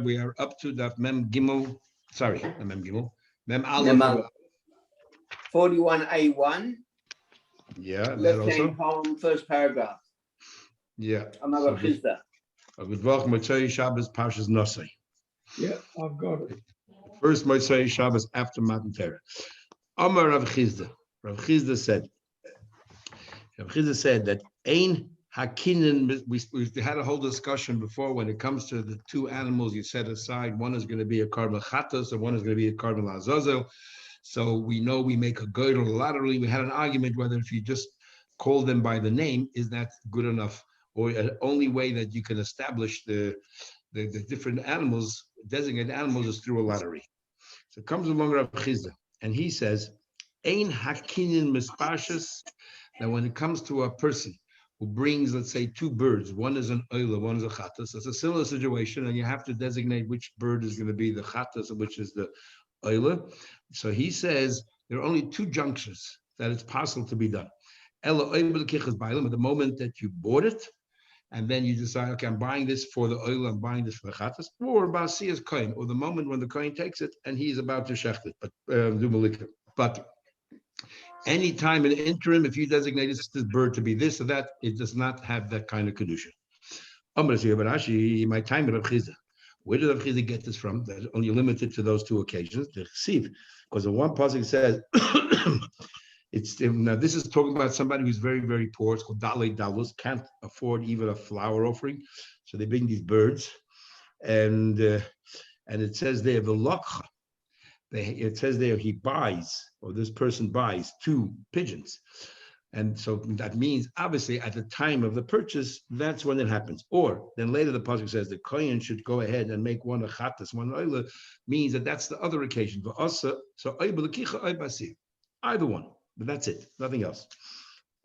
We are up to Daf Mem Gimel. Sorry, Mem Gimel. Mem Mem Aleph. 41A1. Yeah, that Left-hand also. column, first paragraph. Yeah. Amar Chizda. Good Vach Motzei Shabbos Parshas Nosai. Yeah, I've got it. First Motzei Shabbos after Matan Torah. Amar Rav Chizda. Rav Chizda said that Ein Hakinin. We had a whole discussion before when it comes to the two animals you set aside. One is going to be a carbon chatos and one is going to be a carbon lazazel. So we know we make a girdle laterally. We had an argument whether if you just call them by the name, is that good enough? Or the only way that you can establish the different animals, designated animals, is through a lottery. So it comes along Rav Chizda, and he says, Ein hakinin mispashas, that when it comes to a person who brings, let's say, two birds, one is an oila, one is a chatas, it's a similar situation, and you have to designate which bird is going to be the chatas and which is the oila. So he says there are only two junctures that it's possible to be done. Ela oibel kichas bailam, at the moment that you bought it, and then you decide, okay, I'm buying this for the oil, I'm buying this for the chatas, or ba'asiyas kohen, or the moment when the kohen takes it and he's about to shecht it, but do malika. But any time in the interim, if you designate this bird to be this or that, it does not have that kind of kedusha. My time at Rav Chizda. Where did Rav Chizda get this from? That's only limited to those two occasions. The chesiv, because the one pasuk says. Now this is talking about somebody who's very, very poor. It's called Dalei Dalus, can't afford even a flower offering. So they bring these birds. And it says there, V'lokcha. It says there he buys, or this person buys two pigeons. And so that means, obviously, at the time of the purchase, that's when it happens. Or then later the pasuk says the kohen should go ahead and make one a chatas, one oila, means that that's the other occasion. So either one. But that's it, nothing else.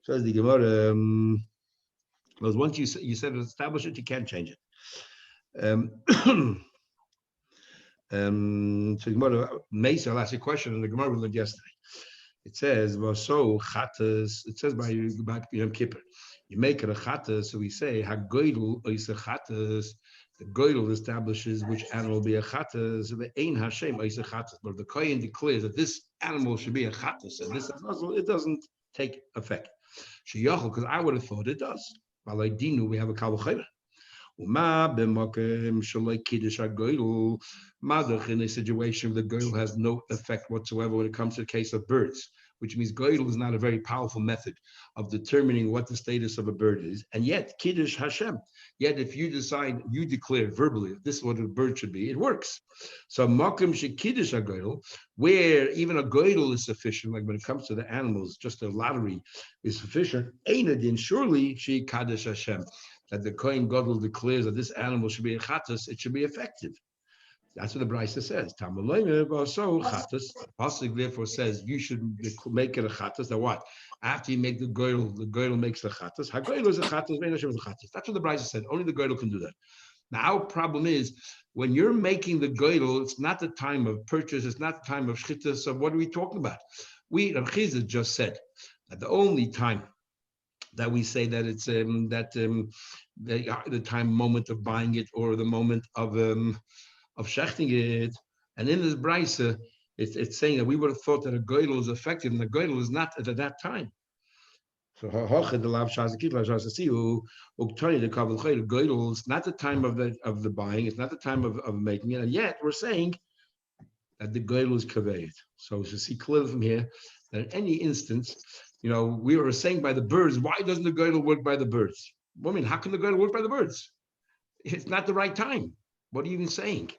So as the Gemara, because once you said establish it, you can't change it. So Gemara, Mesa, I'll ask you a question, and the Gemara we learned yesterday. It says, "Vaso chatas." It says by Yom Kippur, you make it a chatas. So we say hagoidul is a chatas. The goidel establishes which animal will be a chatas. The ein Hashem is a chatas. But if the kohen declares that this animal should be a chatas and this is also, it doesn't take effect. Sheyachol, because I would have thought it does. Valaydinu, we have a kavachayla. Uma b'makem shalei kiddush hagoidel. Madach, in a situation where the goidel has no effect whatsoever when it comes to the case of birds, which means goidel is not a very powerful method of determining what the status of a bird is. And yet, kiddush Hashem. Yet, if you decide, you declare verbally that this is what a bird should be, it works. So, makom shekiddush hagoidel, where even a goidel is sufficient, like when it comes to the animals, just a lottery is sufficient. Einadin, surely she kaddish Hashem, that the kohen gadol declares that this animal should be a chatas, it should be effective. That's what the Brisa says. So chatas. Pasuk therefore says you should make it a chatas. Now what? After you make the goydel makes the chatas. Hagoydel is a chatas. Hashem is a chatas. That's what the Brisa said. Only the goydel can do that. Now our problem is when you're making the goydel, it's not the time of purchase. It's not the time of shchita. So what are we talking about? Rav Chizda just said that the only time that we say that it's the time moment of buying it or the moment of shechting it, and in this brisa, it's saying that we would have thought that a goydel is effective, and the goydel is not at that time. So the goydel is not the time of the buying, it's not the time of making it, and yet we're saying that the goydel is kavayit. So to see clearly from here that in any instance, we were saying by the birds, why doesn't the goydel work by the birds? Well, I mean, how can the goydel work by the birds? It's not the right time. What are you even saying?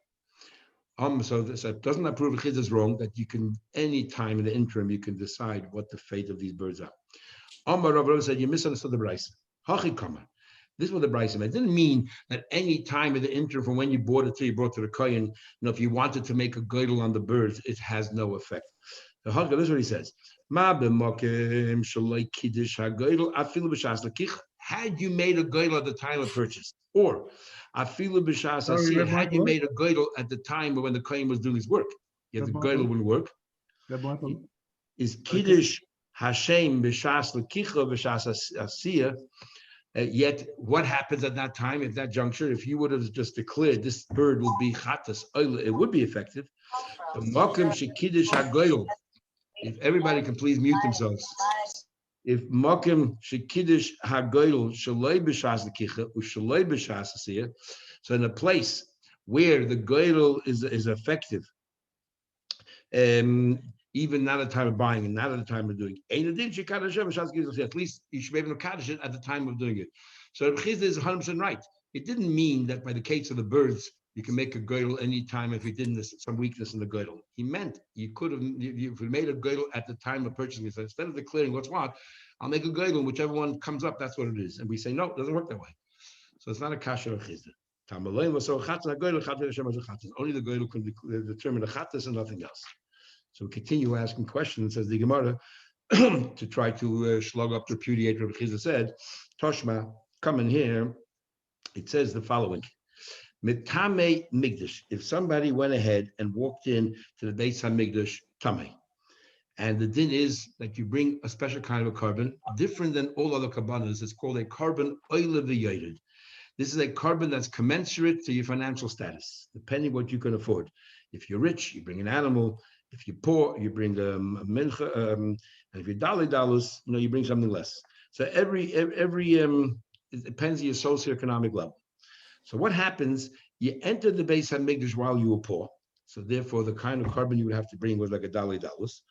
So doesn't that prove the is wrong that you can any time in the interim you can decide what the fate of these birds are? Rav said you misunderstood the Brisa. This is what the Brisa meant. It didn't mean that any time in the interim from when you bought it till you brought to the kohen, if you wanted to make a girdle on the birds, it has no effect. This is what he says. Had you made a girdle at the time of purchase, or afilu b'shas asiyah, had you made a girdle at the time when the kohen was doing his work, yet the girdle wouldn't work. Is kiddush Hashem b'shas l'kicha b'shas asiyah? Yet, what happens at that time, at that juncture, if you would have just declared this bird will be chatas, it would be effective. The makom shekidish hagoyel. If everybody can please mute themselves. If makom shekidish hagoyel shaloi b'shas lekicha ushaloi b'shas asiyah, so in a place where the goyel is effective, even not at the time of buying and not at the time of doing it. At least you should be able to kaddish it at the time of doing it. So Reb Chizda is 100% right. It didn't mean that by the case of the birds, you can make a girdle any time if you didn't some weakness in the girdle. He meant you could have, if you made a girdle at the time of purchasing it, so instead of declaring what's what, I'll make a girdle, whichever one comes up, that's what it is. And we say, no, it doesn't work that way. So it's not a kasher of Chizda. Only the girdle can determine the chattas and nothing else. So we continue asking questions, says the Gemara, to try to slug up, repudiate what Chizda said. Toshma, come in here. It says the following. Mitame Migdash. If somebody went ahead and walked in to the Beis HaMikdash, Tameh, and the din is that you bring a special kind of a carbon, different than all other carbonas. It's called a carbon oile v'yoyed. This is a carbon that's commensurate to your financial status, depending what you can afford. If you're rich, you bring an animal. If you're poor, you bring a mincha. And if you're dalus, you bring something less. So it depends on your socioeconomic level. So what happens? You entered the Beis HaMikdash while you were poor. So therefore, the kind of carbon you would have to bring was like a dalus.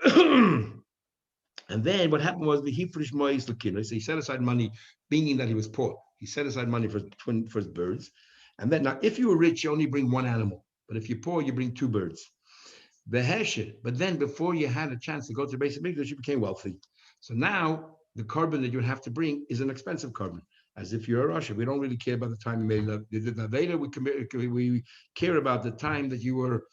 And then what happened was the hifrish mois lekino. So he set aside money, being that he was poor. He set aside money for his birds. And then now, if you were rich, you only bring one animal. But if you're poor, you bring two birds. But then before you had a chance to go to the Beis HaMikdash, you became wealthy. So now the carbon that you would have to bring is an expensive carbon. As if you're a Russia, we don't really care about the time you made the later. We care about the time that you were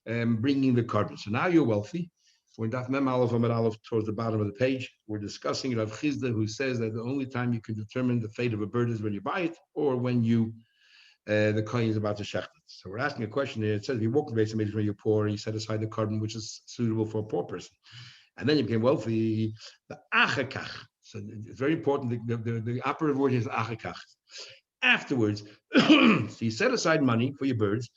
bringing the carbon. So now you're wealthy. We're in Daf Mem Aleph Amud Aleph towards the bottom of the page. We're discussing Rav Chizda, who says that the only time you can determine the fate of a bird is when you buy it or when the coin is about to shecht it. So we're asking a question here. It says if you walk the Beis HaMikdash when you're poor and you set aside the carbon which is suitable for a poor person, and then you became wealthy, the achakach. So it's very important. The operative word is achakach. Afterwards, so you set aside money for your birds,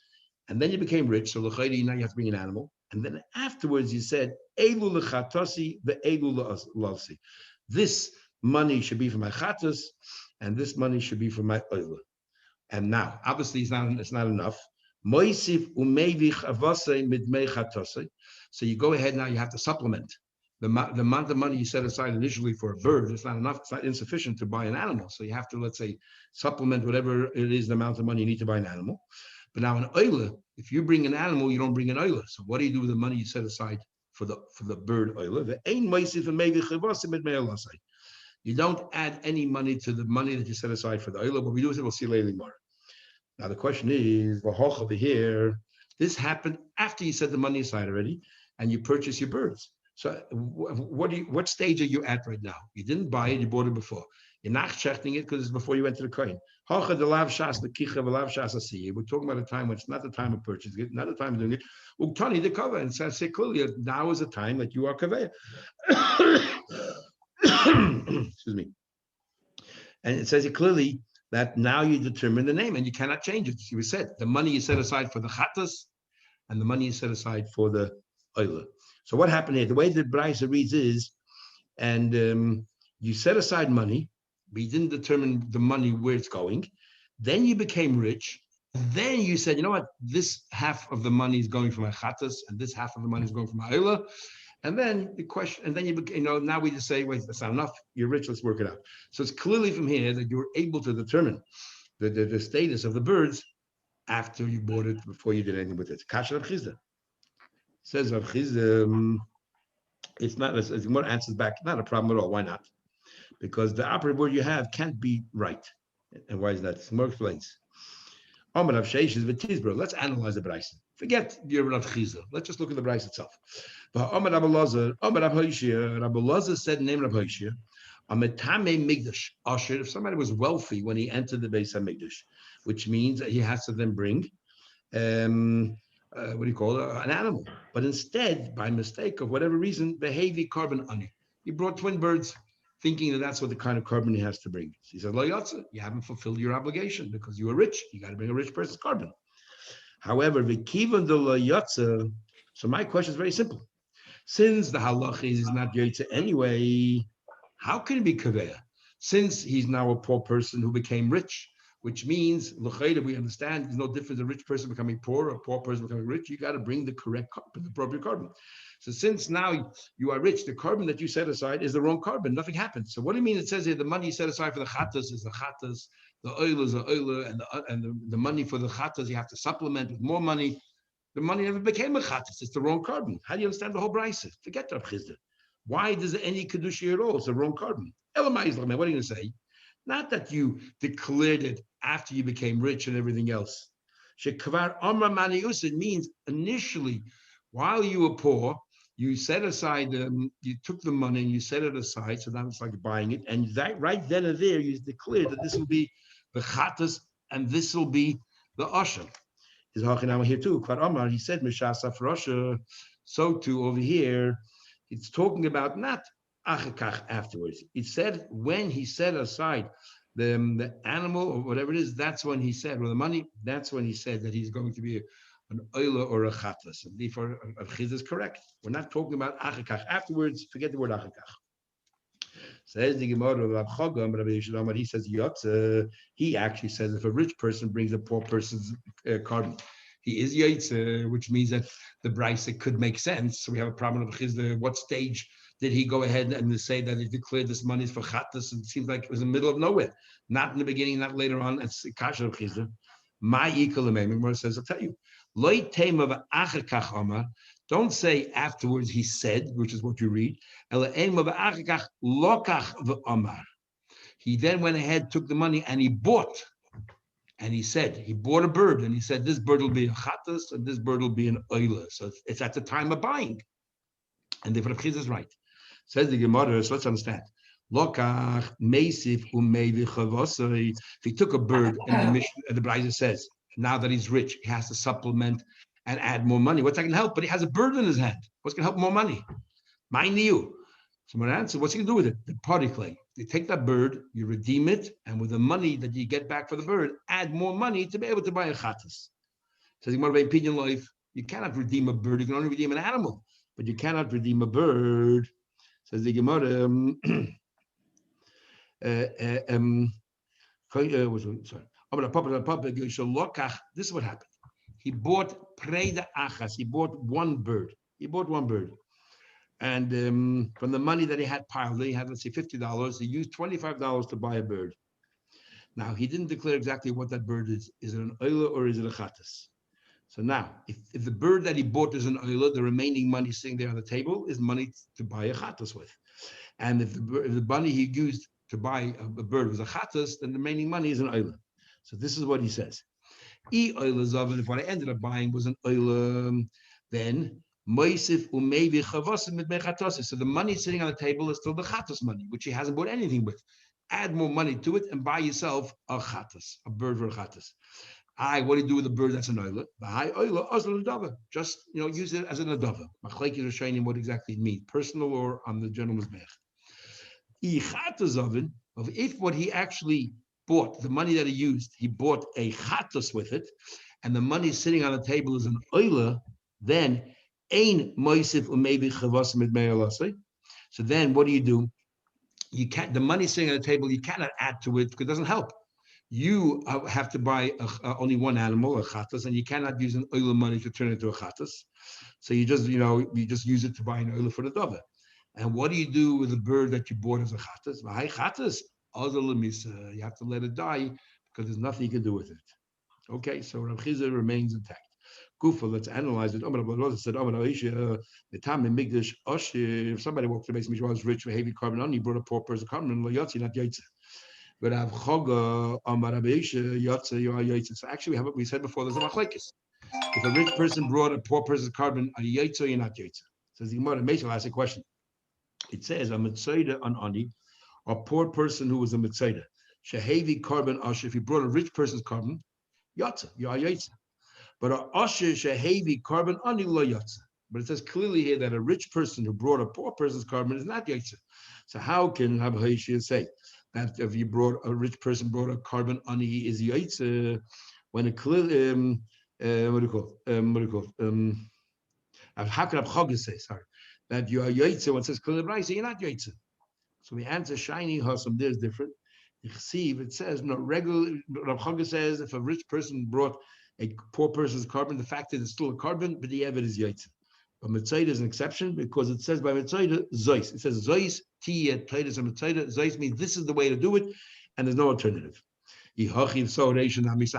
and then you became rich. So l'chayri, now you have to bring an animal. And then afterwards, you said, Elu l'chatosi ve'elu l'alsi. This money should be for my chatos, and this money should be for my oil. And now, obviously, it's not enough. Moisif umevich avase midmei chatose. So you go ahead now, you have to supplement. The amount of money you set aside initially for a bird, it's not enough, it's not insufficient to buy an animal. So you have to, let's say, supplement whatever it is, the amount of money you need to buy an animal. But now an oila, if you bring an animal, you don't bring an oila. So what do you do with the money you set aside for the bird oila? You don't add any money to the money that you set aside for the oila. What we do is we'll see later more. Now the question is, over here, this happened after you set the money aside already, and you purchase your birds. So what stage are you at right now? You didn't buy it, you bought it before. You're not checking it because it's before you went to the coin. We're talking about a time when it's not the time of purchasing it, not the time of doing it. Uktani the cover and say clearly now is the time that you are kaveya. Excuse me. And it says it clearly that now you determine the name and you cannot change it. You said the money you set aside for the chatas and the money you set aside for the oila. So what happened here? The way the Braisa reads is, and you set aside money, but you didn't determine the money where it's going. Then you became rich. Then you said, you know what? This half of the money is going for my chatas, and this half of the money is going for my oila. And then the question, and then now we just say, wait, that's not enough. You're rich. Let's work it out. So it's clearly from here that you're able to determine the status of the birds after you bought it, before you did anything with it. Kasha Rav Chizda. Says Rav Chizda, it's not, as the more answers back, not a problem at all. Why not? Because the operative word you have can't be right. And why is that? More explains. Let's analyze the Braisa. Forget your Rav Chizda. Let's just look at the Braisa itself. But Rav Lazar said, name Rav Hoshia, if somebody was wealthy when he entered the Beis HaMikdash, which means that he has to then bring what do you call it? An animal. But instead, by mistake, of whatever reason, behavi carbon ani. He brought twin birds. thinking that that's what the kind of carbon he has to bring. So he said, Lo yotze, you haven't fulfilled your obligation because you were rich. You got to bring a rich person's carbon. However, v'kivan de lo yotze. So my question is very simple. Since the halach is not yotze anyway, how can it be kaveya? Since he's now a poor person who became rich, which means, l'chayda, we understand there's no difference a rich person becoming poor or a poor person becoming rich. You got to bring the correct carbon, the appropriate carbon. So since now you are rich, the carbon that you set aside is the wrong carbon. Nothing happens. So what do you mean? It says here the money you set aside for the chattas is the chattas, the oil is the oil, and the money for the chattas you have to supplement with more money. The money never became a chattas. It's the wrong carbon. How do you understand the whole brisa? Forget Rav Chizda. Why does any kedusha at all? It's the wrong carbon. Elamai Islam. What are you going to say? Not that you declared it after you became rich and everything else. Shekvar Amra Manius, means initially, while you were poor, you set aside, you took the money and you set it aside. So now it's like buying it. And that right then and there, you declared that this will be the chattas and this will be the usher. His hachinama here too. Kvar Amar, he said, Mishasa for usher. So too over here, it's talking about not achakach afterwards. It said when he set aside the animal or whatever it is, that's when he said, or the money, that's when he said that he's going to be an oila or a chattas. And therefore, Chiz is correct. We're not talking about achakach afterwards. Forget the word achakach. Says the Gemara of Rav Chogam, Rabbi Yishadamar, he says yotze. He actually says if a rich person brings a poor person's carbon, he is yotze, which means that the brisa could make sense. So we have a problem of Chizda. What stage did he go ahead and say that he declared this money is for chattas? It seems like it was in the middle of nowhere, not in the beginning, not later on. It's kasha of Chizda. My equal Gemara says, I'll tell you, loy tema of achakach amar. Don't say afterwards he said, which is what you read. He then went ahead, took the money, and he bought. And he said, he bought a bird, and he said, this bird will be a chattas, and this bird will be an oila. So it's at the time of buying. And the Rav Chiz is right. Says the Gemara, so let's understand. Lokach meisif umevi chavosai. If he took a bird, and the mission, the Brisa says, now that he's rich, he has to supplement and add more money. What's that going to help? But he has a bird in his hand. What's going to help more money? Mind you. Someone answered, what's he going to do with it? The party clay. You take that bird, you redeem it, and with the money that you get back for the bird, add more money to be able to buy a chattas. Says Gemara by opinion life, you cannot redeem a bird. You can only redeem an animal, but you cannot redeem a bird. Says the Gemara. This is what happened. He bought preda achas. He bought one bird. And from the money that he had piled, he had, let's say, $50. He used $25 to buy a bird. Now, he didn't declare exactly what that bird is. Is it an oila or is it a chattas? So now, if the bird that he bought is an oila, the remaining money sitting there on the table is money to buy a chattas with. And if the money he used to buy a bird was a chattas, then the remaining money is an oila. So this is what he says. If what I ended up buying was an oila, then moisif umevi chavasim mit mechatasi. So the money sitting on the table is still the chattas money, which he hasn't bought anything with. Add more money to it and buy yourself a chattas, a bird for a chattas. What do you do with a bird that's an oila? Just use it as an adava. Machlekes are showing what exactly it means, personal or on the gentleman's mech. If what he actually bought, the money that he used, he bought a chattas with it, and the money sitting on the table is an oila, then ein moisif umevi chavas mit me'alasei. So then what do? You can't. The money sitting on the table, you cannot add to it because it doesn't help. You have to buy only one animal, a chattas, and you cannot use an oila money to turn it into a chattas. So you just use it to buy an oila for the dover. And what do you do with the bird that you bought as a chattas? You have to let it die because there's nothing you can do with it. Okay, so Rav Chizah remains intact. Kufa, let's analyze it. Said, if somebody walked to the base of was rich with heavy carbon on, he brought a poor person carbon, not yotze. But Rav Choga, yotze. So actually, we said before, there's a machlekes. If a rich person brought a poor person's carbon, are you yotze or you're not yotze? Says the Gemara, Meishal asks a question. It says a mitzayda on ani, a poor person who was a mitzayda. Shehevi carbon asher. If he brought a rich person's carbon, yotze, you are yotze. But a asher shehevi carbon ani lo yotze. But it says clearly here that a rich person who brought a poor person's carbon is not Yaitse. So how can Habhaishia say that if you brought a rich person brought a carbon ani is Yaitse when it clearly what do you call how can Abchog say sorry that you are Yaitse when it says clearly right, so you're not Yaitse. So we answer shiny Hasam there is different. It says no regular. Rav Chaga says if a rich person brought a poor person's carbon, the fact that it's still a carbon, but the evid is yaitz. But mitzayda is an exception because it says by mitzayda zois. It says zois tiyet taydas and mitzayda. Zois means this is the way to do it, and there's no alternative. So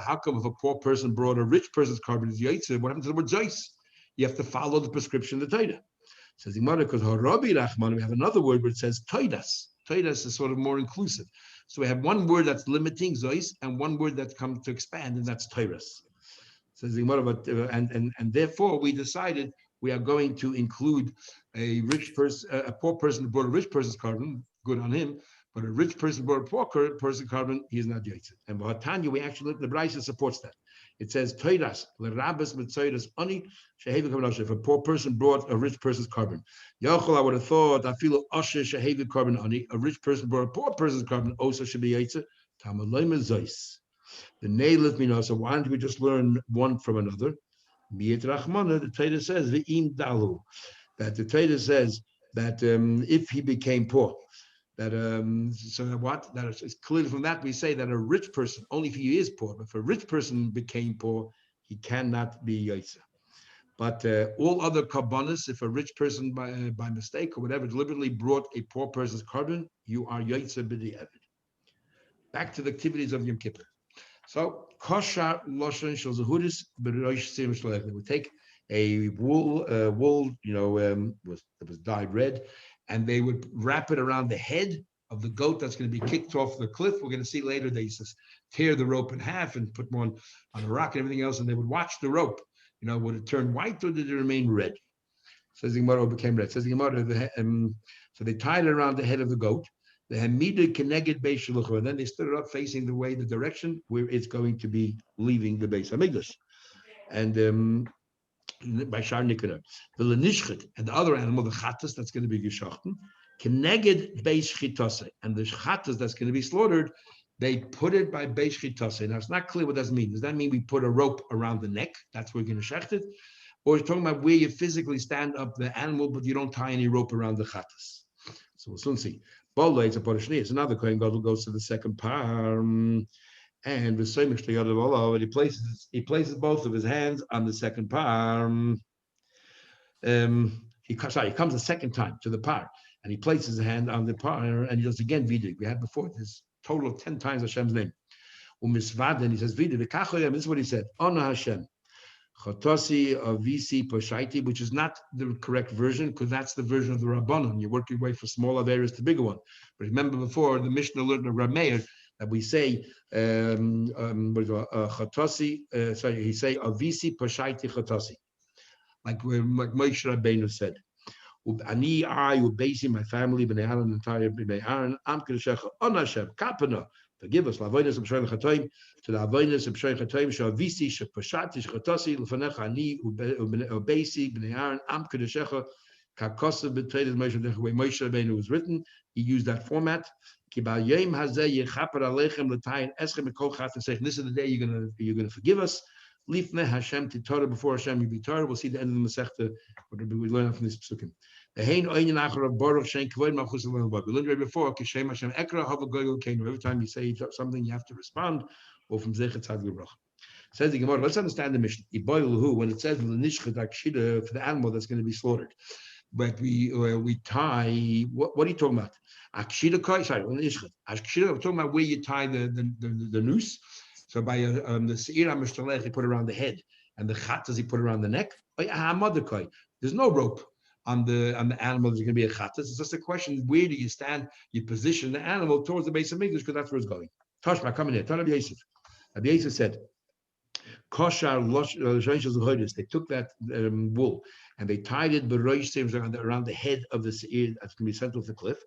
how come if a poor person brought a rich person's carbon is yaitz? What happens to the word zois? You have to follow the prescription of the Torah. Says the Gemara because Harabi Rachman, we have another word where it says toidas. Toidas is sort of more inclusive. So we have one word that's limiting zois and one word that comes to expand, and that's toidas. Says the Gemara, and therefore we decided we are going to include a rich person, a poor person who brought a rich person's carbon, good on him. But a rich person brought a poor person carbon, he is not yaitz. And Tanya, we actually the Brisa supports that. It says toidas lerabas mitzoidas ani shehevi carbon. If a poor person brought a rich person's carbon, Yochel, I would have thought I feel asher shehevi carbon ani. A rich person brought a poor person's carbon, also should be yaitz. Tamaloim zois. The naileth me now. So why don't we just learn one from another? Miyet Rachmana, the Torah says ve'im dalu, that the Torah says that if he became poor. That so what that is clear from that we say that a rich person only if he is poor, but if a rich person became poor, he cannot be yaitza. But all other karbanos, if a rich person by mistake or whatever deliberately brought a poor person's carbon, you are yaitza b'di evid. Back to the activities of Yom Kippur. So kosher loshen shel zehudis b'rosh sim shlech. They would take a wool, that was dyed red. And they would wrap it around the head of the goat that's going to be kicked off the cliff. We're going to see later they just tear the rope in half and put one on a rock and everything else, and they would watch the rope. Would it turn white or did it remain red? Says the Gemara, it became red. Says the Gemara, so they tied it around the head of the goat. The Hamida connected Beis Shlucha, and then they stood it up facing the direction where it's going to be leaving the Beis Hamikdash. And by Shar Nikana. The Lenishchit and the other animal, the Chattas, that's going to be Geshachten, Keneged Beis Chitase, and the Chattas that's going to be slaughtered, they put it by Beis Chitase. Now it's not clear what that means. Does that mean we put a rope around the neck? That's where we're going to shecht it? Or it's talking about where you physically stand up the animal, but you don't tie any rope around the Chattas. So we'll soon see. Bola, it's a Porishni. It's another Kohen Gadol who goes to the second par. And with so much he places both of his hands on the second par. He comes a second time to the par, and he places his hand on the par, and he does again vidig. We had before this total of 10 times Hashem's name. And he says vidig. This is what he said. Ona Hashem, Chotosi Avisi Poshaiti, which is not the correct version because that's the version of the Rabbanon. You work your way from smaller areas to bigger one. But remember before the Mishnah learned of Rab Meir that we say Chotosi. He say Avisi Poshaiti Chotosi, like Moshe Rabbeinu said. Ani I ubasi my family b'nei Aaron entire b'nei Aaron am kedushecha on Hashem kapana. Forgive us, la'avodas b'shoyin chatoim, to the avodas b'shoyin chatoim shavisi shepashati shchatasi l'fanecha ani ubasi b'nei Aaron am kedushecha kakosav b'teidas Moshe the way Moshe Rabbeinu was written. He used that format. Ki ba'yom hazeh yechaper aleichem l'tayin eschem mikol chat, saying this is the day you're gonna forgive us. Lifnei Hashem titorah, before Hashem you be Torah. We'll see the end of the Masechta. What we learn from this psukim. The hein oinin achar of baruch shein kavod malchus l'olam. We learned right before. Kishem Hashem ekra hava goyel keinu. Every time you say something, you have to respond. Or from zechet tzad gebrach. Says the Gemara. Let's understand the mission. Iboil when it says l'nishchet akshida for the animal that's going to be slaughtered. But we tie. What are you talking about? Akshida koi. Sorry, l'nishchet. Akshida. We're talking about where you tie the noose. So by the seir hamishtalech, he put around the head, and the chattas he put around the neck. There's no rope on the animal. There's going to be a chattas. It's just a question: where do you stand? You position the animal towards the base of Mikdash because that's where it's going. Tashma, come in here. Rabbi Yosef. Rabbi Yosef said, "Kosher they took that wool and they tied it around the head of the seir that's going to be central to the cliff."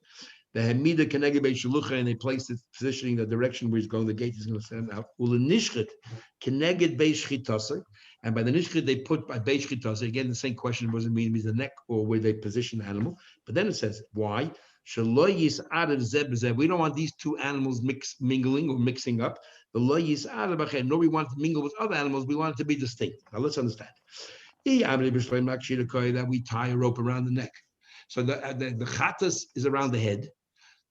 The Hamida Keneged Beis Shlucha, and they placed it positioning the direction where he's going. The gate is going to stand out. Ulenishchet Keneged Beis Chitase, And by the nishchit, they put by Beis Chita. So again, the same question was it means the neck or where they position the animal. But then it says, why? We don't want these two animals mingling or mixing up. No, we want to mingle with other animals. We want it to be distinct. Now let's understand. That we tie a rope around the neck. So the chatas is around the head.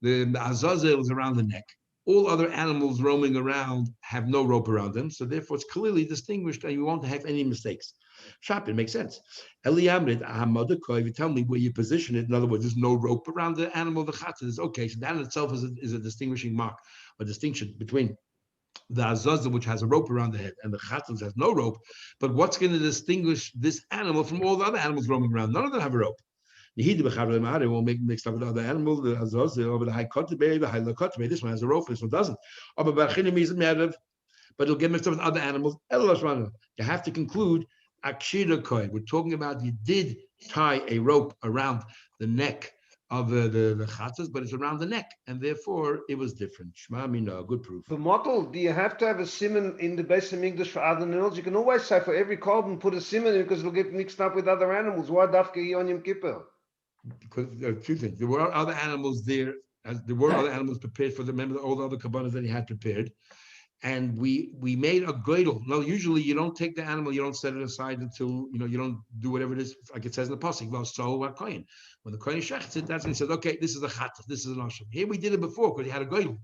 The azazel is around the neck. All other animals roaming around have no rope around them, so therefore it's clearly distinguished and you won't have any mistakes. Shop, it makes sense. If you tell me where you position it, in other words, there's no rope around the animal, the chatas is okay. So that in itself is a distinguishing mark, a distinction between the azazel, which has a rope around the head, and the chatas has no rope. But what's going to distinguish this animal from all the other animals roaming around? None of them have a rope. It won't make mixed up with other animals. The high kotabe, the high lokotabe. This one has a rope, this one doesn't. But it'll get mixed up with other animals. You have to conclude akshira koi. We're talking about you did tie a rope around the neck of the chatas, but it's around the neck, and therefore it was different. Shema mina, good proof. For model, do you have to have a simon in the base of English for other animals? You can always say for every carbon put a simon in because it'll get mixed up with other animals. Why dafka on Yom Kippur? Because there are two things. There were other animals there. There were other animals prepared for the remember all the other kabbanas that he had prepared, and we made a goydel. No, usually you don't take the animal, you don't set it aside until you don't do whatever it is, like it says in the pasuk. Well, so a kohen. When the kohen shechts it, that's when he says, okay, this is a chatas, this is an asham. Here we did it before because he had a goydel,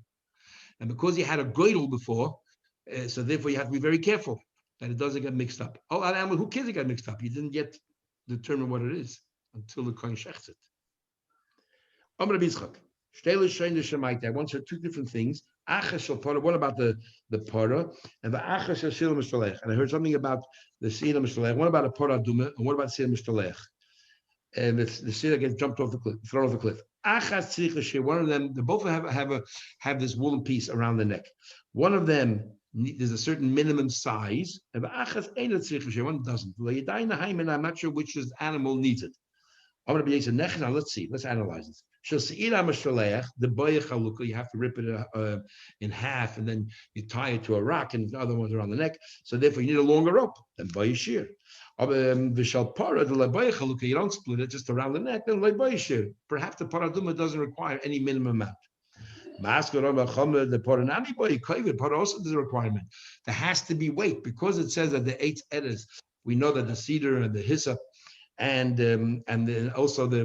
and because he had a goydel before, so therefore you have to be very careful that it doesn't get mixed up. Oh, an animal, who cares it got mixed up? You didn't yet determine what it is until the kohen shechts it. Amr B'Yitzchak. I once heard two different things. What about the para and the achas shel mishalech? And I heard something about the sira mishalech. What about a para duma? And what about sira mishalech? And the sira gets jumped off the cliff, thrown off the cliff. Achas tzricha. One of them, they both have this woolen piece around the neck. One of them there's a certain minimum size, and the achas ain't a tzricha. One doesn't. I'm not sure which animal needs it. Now let's see. Let's analyze this. The boy chalukah, you have to rip it in half, and then you tie it to a rock, and the other ones are on the neck. So therefore, you need a longer rope than boy shear. V'shal para the boy chalukah, you don't split it just around the neck. Then boy shear. Perhaps the paraduma doesn't require any minimum amount. The paranami boy kovid para also there's a requirement. There has to be weight because it says that the 8 eddas. We know that the cedar and the hyssop. And then also the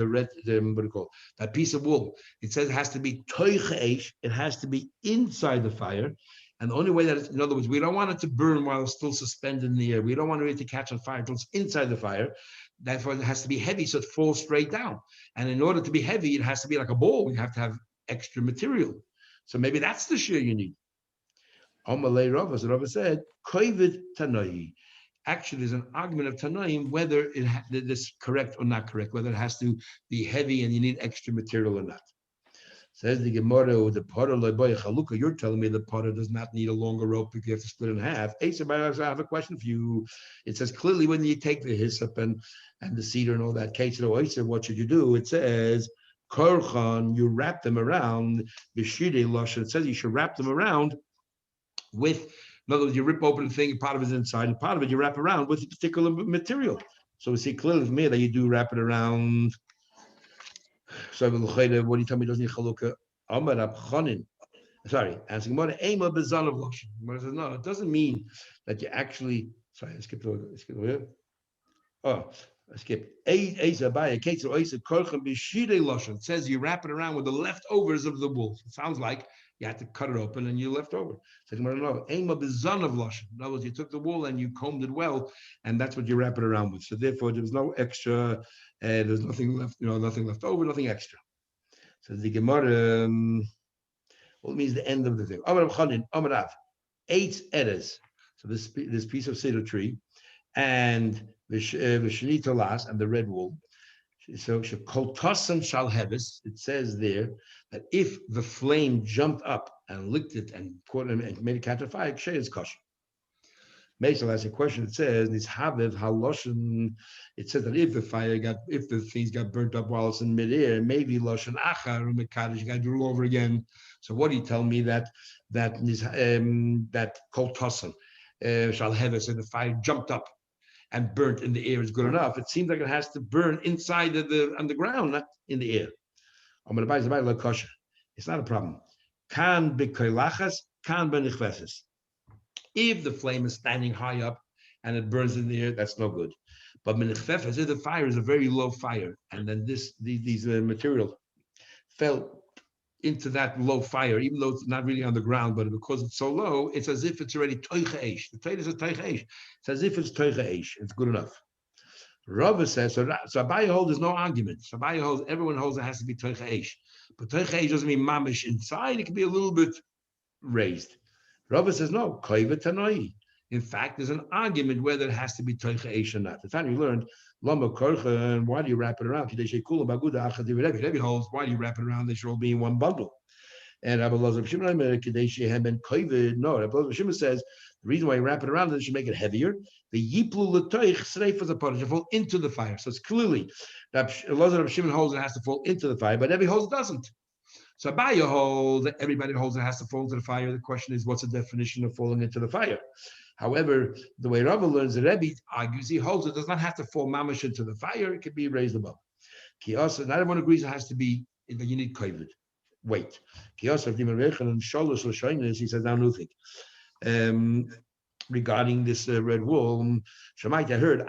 red what do you call it? That piece of wool. It says it has to be toich. It has to be inside the fire, and the only way that in other words, we don't want it to burn while it's still suspended in the air. We don't want it to catch on fire until it's inside the fire. Therefore, it has to be heavy, so it falls straight down. And in order to be heavy, it has to be like a ball. You have to have extra material. So maybe that's the shear you need. Amalei Rav, as Rav said, kovid tanoi. Actually, there's an argument of Tanoim whether this is correct or not correct, whether it has to be heavy and you need extra material or not. Says the Gemara, the potter chalukah. You're telling me the potter does not need a longer rope because you have to split it in half. I have a question for you. It says clearly when you take the hyssop and the cedar and all that, what should you do? It says korchan, you wrap them around the shidei lush. It says you should wrap them around with. In other words, you rip open the thing, part of it is inside, and part of it you wrap around with a particular material. So we see clearly from here that you do wrap it around. So what do you tell me doesn't need chalukah? Amar Abchanin. Sorry, asking more Ema bezan of lashon. Says no, it doesn't mean that you actually. Sorry, I skipped over here. Oh, I skipped. It says you wrap it around with the leftovers of the wool. It sounds like you had to cut it open and you left over. So no, Ema bezan of lashon. In other words, you took the wool and you combed it well, and that's what you wrap it around with. So therefore, there was no extra. There's nothing left. Nothing left over, nothing extra. So the Gemara. Well, it means the end of the thing. Amar Chanin, Amar Av, 8 eddas. So this piece of cedar tree, and the shenita las and the red wool. So koltasan shal heves. It says there that if the flame jumped up and licked it and caught it and made it catch a fire, kshay is kosher. Meisel has a question. It says this haviv haloshen. It says that if the things got burnt up while it's in midair, maybe loshen achar mekadosh. You got to do it all over again. So what do you tell me that kol tosan? Shalheves, and the fire jumped up and burnt in the air is good enough. It seems like it has to burn inside on the ground, not in the air. It's not a problem. If the flame is standing high up and it burns in the air, that's no good. But if the fire is a very low fire, and then these material fell into that low fire, even though it's not really on the ground, but because it's so low, it's as if it's already toicha eish. The Torah is a toicha eish. It's as if it's toicha eish. It's good enough. Rava says, so Abaye holds there's no argument. So Abaye holds, everyone holds it has to be toicha eish. But toicha eish doesn't mean mamish inside. It can be a little bit raised. Rava says, no, koiva tanoi. In fact, there's an argument whether it has to be toicha eish or not. The time you learned, Lama Korcha, and why do you wrap it around? Rebbe holds, why do you wrap it around? They should all be in one bundle. And Rabbi Lazar Shimon no, Rabbi Lazar Shimon says the reason why you wrap it around is to make it heavier. The yiplu l'toich sreif as a part, it should fall into the fire. So it's clearly that Lazar Shimon holds it has to fall into the fire, but every holds it doesn't. So Abaye holds that everybody holds it has to fall into the fire. The question is, what's the definition of falling into the fire? However, the way Rava learns, the Rebbe argues, he holds it does not have to fall mamash into the fire, it can be raised above. Kiyasa, not everyone agrees it has to be, that you need kovid. Wait. Kiyasa, and Sholosh Lashonis, he says, now nothing. Regarding this red wool, Shemait, I heard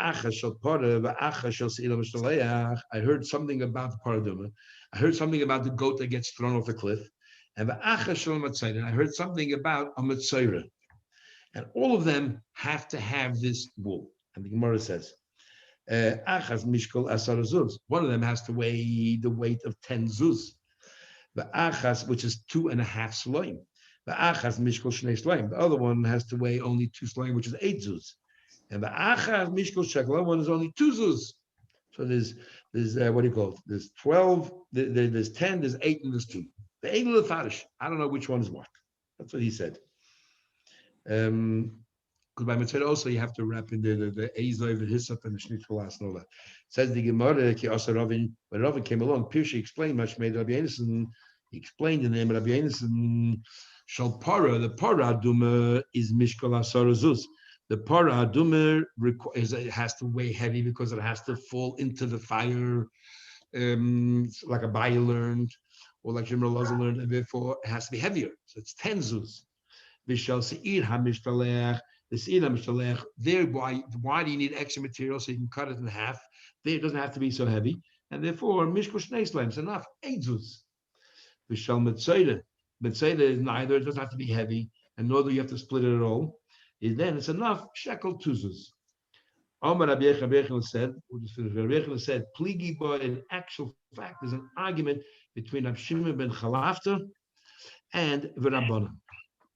I heard something about the paraduma. I heard something about the goat that gets thrown off the cliff. And I heard something about a mitzayra. And all of them have to have this wool. And the Gemara says, Achaz mishkol asar zuz. One of them has to weigh the weight of 10 zuz. The Achaz, which is 2.5 sloim. The Achaz mishkol shnei sloim. The other one has to weigh only 2 sloim, which is 8 zuz. And the Achaz mishkol shekel, one is only 2 zuz. So there's what do you call it? There's 12, there's 10, there's 8, and there's 2. The 8 of the farish. I don't know which one is what. That's what he said. Because by mitzvah also you have to wrap in the Eizov, the Hyssop, and the Shnitzulas and all that. Says the Gemara, Ki Asa Ravin, when Ravin came along, Pirshi explained much made Rabbi Yonason. He explained the name of Rabbi Yonason. Shal Para, the Para Duma is Mishkal Asar Zuz. The Para Duma has to weigh heavy because it has to fall into the fire, like a Abaye learned, or like Shimon Lazar learned, and therefore it has to be heavier. So it's 10 zuz. Vishal seir hamishtalech, the seir hamishtalech. There, why do you need extra material so you can cut it in half? There, it doesn't have to be so heavy, and therefore mishkul shnei slams enough 8 zuz. Vishal mitzayda is neither; it doesn't have to be heavy, and nor do you have to split it at all. Then it's enough shekel 2 zuz. Amar Rabbi Yechon said, pligi boy. In actual fact, there's an argument between Rab Shimon ben Chalafta and V'Rabbanan.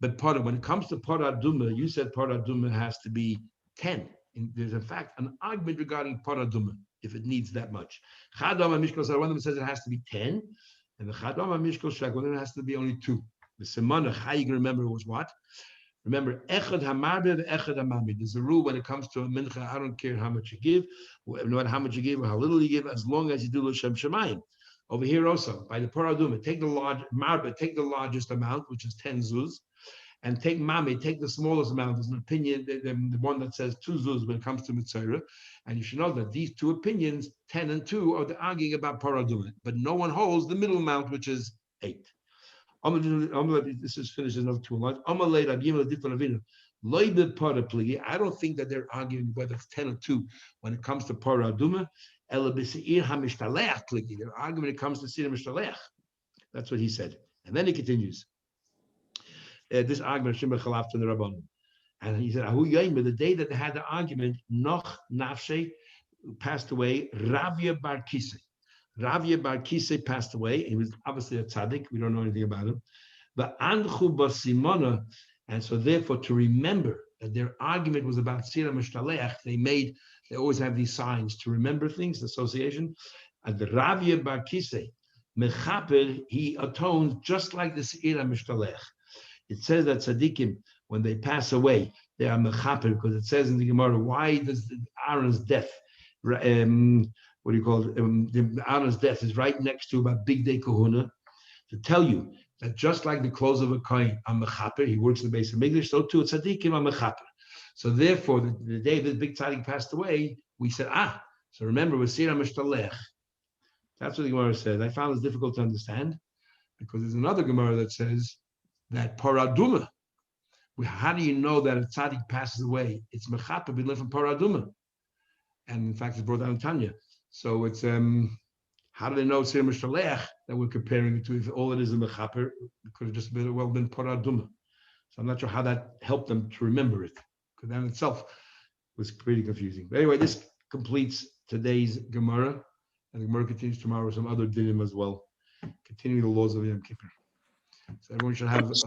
But when it comes to paraduma, you said paraduma has to be 10. There's in fact an argument regarding paraduma, if it needs that much. Chadama Mishkol, one of them says it has to be 10, and the Chadama Mishkol Shek, one of them has to be only 2. The Semana, how you can remember was what? Remember, Echad Hamarbe, Echad Hamami. There's a rule when it comes to a mincha, I don't care how much you give, no matter how much you give or how little you give, as long as you do L'Shem Shemayim. Over here also, by the paraduma, take the largest amount, which is 10 zuz, and take mami, take the smallest amount. There's an opinion, the one that says 2 zuz when it comes to mitzvah, and you should know that these 2 opinions, 10 and 2, are arguing about paraduma, but no one holds the middle amount, which is 8. This is finished another 2 lines. I don't think that they're arguing whether it's 10 or 2 when it comes to paraduma. Their argument when it comes to sir mishtalech. That's what he said, and then he continues. This argument, Shimon Chalafta and the Rabbanon. And he said, the day that they had the argument, Noch Nafshe passed away, Ravya Bar Kisei. Ravya Bar Kisei passed away. He was obviously a tzaddik. We don't know anything about him. But Anchu Basimona, and so therefore to remember that their argument was about Sira Mishtalech, they always have these signs to remember things, the association. And the Ravya Bar Kisei, Mechaper, he atones just like the Sira Mishtalech. It says that tzaddikim, when they pass away, they are mechaper, because it says in the Gemara, why does Aaron's death, Aaron's death is right next to about Big Day Kahuna, to tell you that just like the clothes of a kohen are mechaper, he works in the base of Mikdash, so too tzaddikim are mechaper. So therefore, the day the big tzaddik passed away, we said, so remember, we're Sira Mishtalech. That's what the Gemara says. I found this difficult to understand because there's another Gemara that says that Paraduma. How do you know that a tzaddik passes away? It's Mechaper Bidlin from Paraduma. And in fact, it's brought down in Tanya. So it's how do they know Sira Mishtalech that we're comparing it to? If all it is a Mechaper, it could have just been Paraduma. So I'm not sure how that helped them to remember it, because that in itself was pretty confusing. But anyway, this completes today's Gemara, and the Gemara continues tomorrow with some other dinim as well, continuing the laws of Yom Kippur. So everyone should have